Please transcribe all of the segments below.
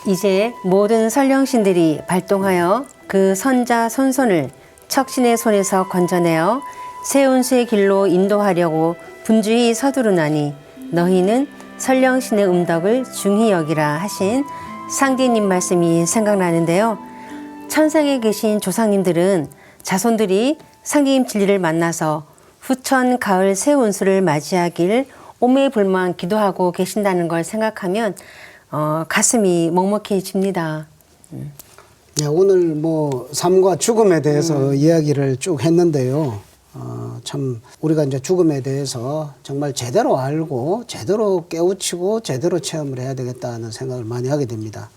이제 모든 선령신들이 발동하여 그 선자 손손을 척신의 손에서 건져내어 새 운수의 길로 인도하려고 분주히 서두르나니 너희는 선령신의 음덕을 중히 여기라 하신 상제님 말씀이 생각나는데요. 천상에 계신 조상님들은 자손들이 상제님 진리를 만나서 후천 가을 새 운수를 맞이하길 오매불망 기도하고 계신다는 걸 생각하면 가슴이 먹먹해집니다. 네, 오늘 뭐 삶과 죽음에 대해서 이야기를 쭉 했는데요. 참 우리가 이제 죽음에 대해서 정말 제대로 알고 제대로 깨우치고 제대로 체험을 해야 되겠다는 생각을 많이 하게 됩니다.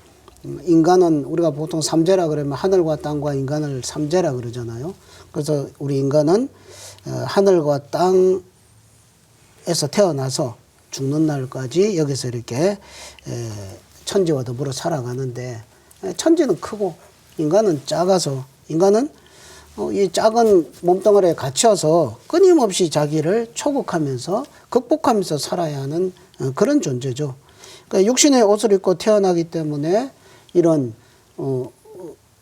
인간은 우리가 보통 삼재라 그러면 하늘과 땅과 인간을 삼재라 그러잖아요. 그래서 우리 인간은 하늘과 땅에서 태어나서 죽는 날까지 여기서 이렇게 천지와 더불어 살아가는데, 천지는 크고 인간은 작아서 인간은 이 작은 몸덩어리에 갇혀서 끊임없이 자기를 초국하면서 극복하면서 살아야 하는 그런 존재죠. 그러니까 육신의 옷을 입고 태어나기 때문에 이런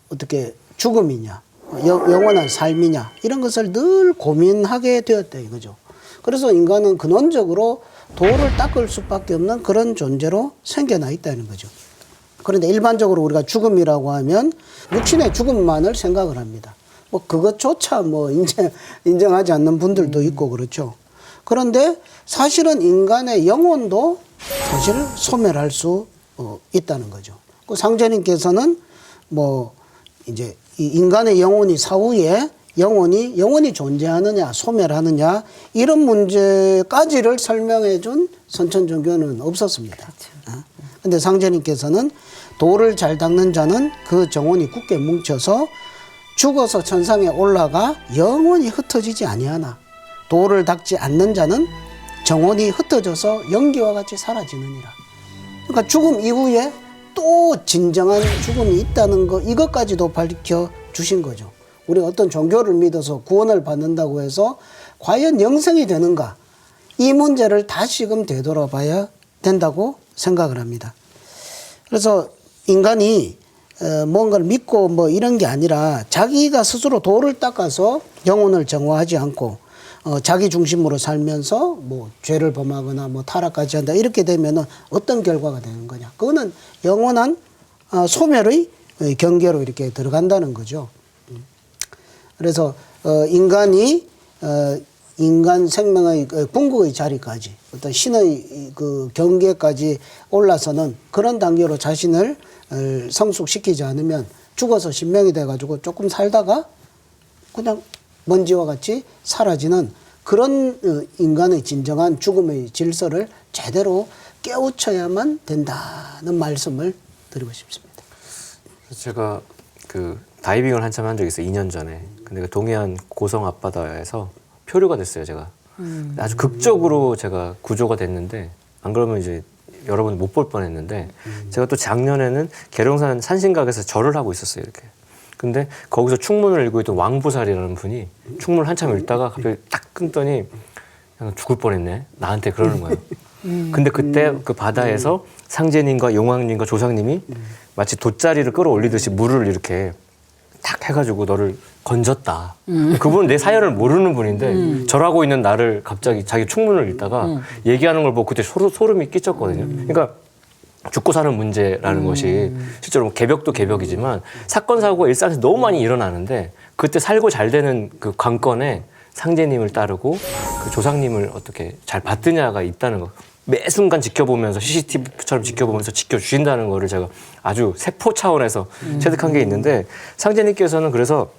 어떻게 죽음이냐, 영원한 삶이냐 이런 것을 늘 고민하게 되었다 이거죠. 그래서 인간은 근원적으로 도를 닦을 수밖에 없는 그런 존재로 생겨나 있다는 거죠. 그런데 일반적으로 우리가 죽음이라고 하면 육신의 죽음만을 생각을 합니다. 뭐 그것조차 뭐 인정하지 않는 분들도 있고 그렇죠. 그런데 사실은 인간의 영혼도 사실 소멸할 수 있다는 거죠. 그 상제님께서는 뭐 이제 이 인간의 영혼이 사후에 영혼이 존재하느냐 소멸하느냐 이런 문제까지를 설명해 준 선천종교는 없었습니다. 그런데 상제님께서는 도를 잘 닦는 자는 그 정혼이 굳게 뭉쳐서 죽어서 천상에 올라가 영원히 흩어지지 아니하나 도를 닦지 않는 자는 정혼이 흩어져서 연기와 같이 사라지느니라. 그러니까 죽음 이후에 또 진정한 죽음이 있다는 거, 이것까지도 밝혀 주신 거죠. 우리가 어떤 종교를 믿어서 구원을 받는다고 해서 과연 영생이 되는가, 이 문제를 다시금 되돌아봐야 된다고 생각을 합니다. 그래서 인간이 뭔가를 믿고 뭐 이런 게 아니라 자기가 스스로 도를 닦아서 영혼을 정화하지 않고 자기 중심으로 살면서 뭐 죄를 범하거나 뭐 타락까지 한다 이렇게 되면은 어떤 결과가 되는 거냐, 그거는 영원한 소멸의 경계로 이렇게 들어간다는 거죠. 그래서 인간이 인간 생명의 궁극의 자리까지 어떤 신의 그 경계까지 올라서는 그런 단계로 자신을 성숙시키지 않으면 죽어서 신명이 돼가지고 조금 살다가 그냥 먼지와 같이 사라지는 그런 인간의 진정한 죽음의 질서를 제대로 깨우쳐야만 된다는 말씀을 드리고 싶습니다. 제가 그 다이빙을 한참 한 적이 있어요. 2년 전에. 근데 그 동해안 고성 앞바다에서 표류가 됐어요, 제가. 아주 극적으로 제가 구조가 됐는데, 안 그러면 이제 여러분 못 볼 뻔했는데, 제가 또 작년에는 계룡산 산신각에서 절을 하고 있었어요, 이렇게. 근데 거기서 충문을 읽고 있던 왕보살이라는 분이 충문을 한참 읽다가 갑자기 딱 끊더니 그냥 죽을 뻔했네, 나한테 그러는 거예요. 근데 그때 그 바다에서 상제님과 용왕님과 조상님이 마치 돗자리를 끌어올리듯이 물을 이렇게 탁 해가지고 너를 건졌다. 그분은 내 사연을 모르는 분인데 절하고 있는 나를 갑자기 자기 충문을 읽다가 얘기하는 걸 보고 그때 소름이 끼쳤거든요. 그러니까 죽고 사는 문제라는 것이 실제로 개벽도 개벽이지만 사건 사고가 일상에서 너무 많이 일어나는데, 그때 살고 잘 되는 그 관건에 상제님을 따르고 그 조상님을 어떻게 잘 받드냐가 있다는 거. 매 순간 지켜보면서 CCTV처럼 지켜보면서 지켜주신다는 거를 제가 아주 세포 차원에서 체득한 게 있는데, 상제님께서는 그래서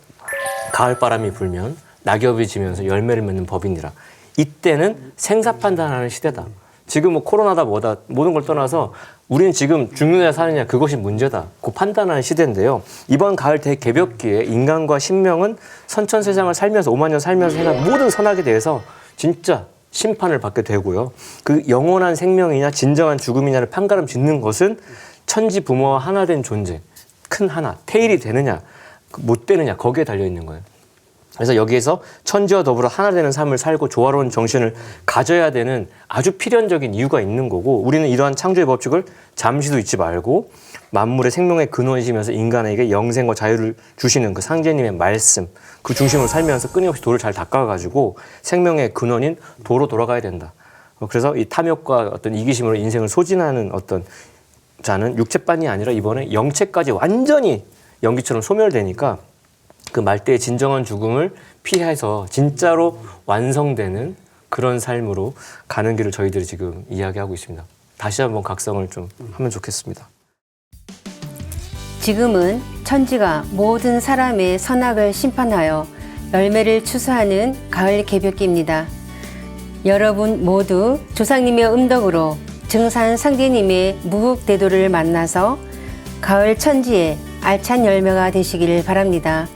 가을바람이 불면 낙엽이 지면서 열매를 맺는 법이니라. 이때는 생사 판단하는 시대다. 지금 뭐 코로나다 뭐다 모든 걸 떠나서 우리는 지금 죽느냐 사느냐 그것이 문제다. 그 판단하는 시대인데요. 이번 가을 대개벽기에 인간과 신명은 선천세상을 살면서 5만 년 살면서 행한 모든 선악에 대해서 진짜 심판을 받게 되고요. 그 영원한 생명이냐 진정한 죽음이냐를 판가름 짓는 것은 천지 부모와 하나 된 존재, 큰 하나, 태일이 되느냐 못 되느냐 거기에 달려있는 거예요. 그래서 여기에서 천지와 더불어 하나 되는 삶을 살고 조화로운 정신을 가져야 되는 아주 필연적인 이유가 있는 거고, 우리는 이러한 창조의 법칙을 잠시도 잊지 말고 만물의 생명의 근원이시면서 인간에게 영생과 자유를 주시는 그 상제님의 말씀, 그 중심으로 살면서 끊임없이 도를 잘 닦아가지고 생명의 근원인 도로 돌아가야 된다. 그래서 이 탐욕과 어떤 이기심으로 인생을 소진하는 어떤 자는 육체뿐이 아니라 이번에 영체까지 완전히 연기처럼 소멸되니까 그 말대의 진정한 죽음을 피해서 진짜로 완성되는 그런 삶으로 가는 길을 저희들이 지금 이야기하고 있습니다. 다시 한번 각성을 좀 하면 좋겠습니다. 지금은 천지가 모든 사람의 선악을 심판하여 열매를 추수하는 가을 개벽기입니다. 여러분 모두 조상님의 음덕으로 증산 상제님의 무국대도를 만나서 가을 천지에 알찬 열매가 되시길 바랍니다.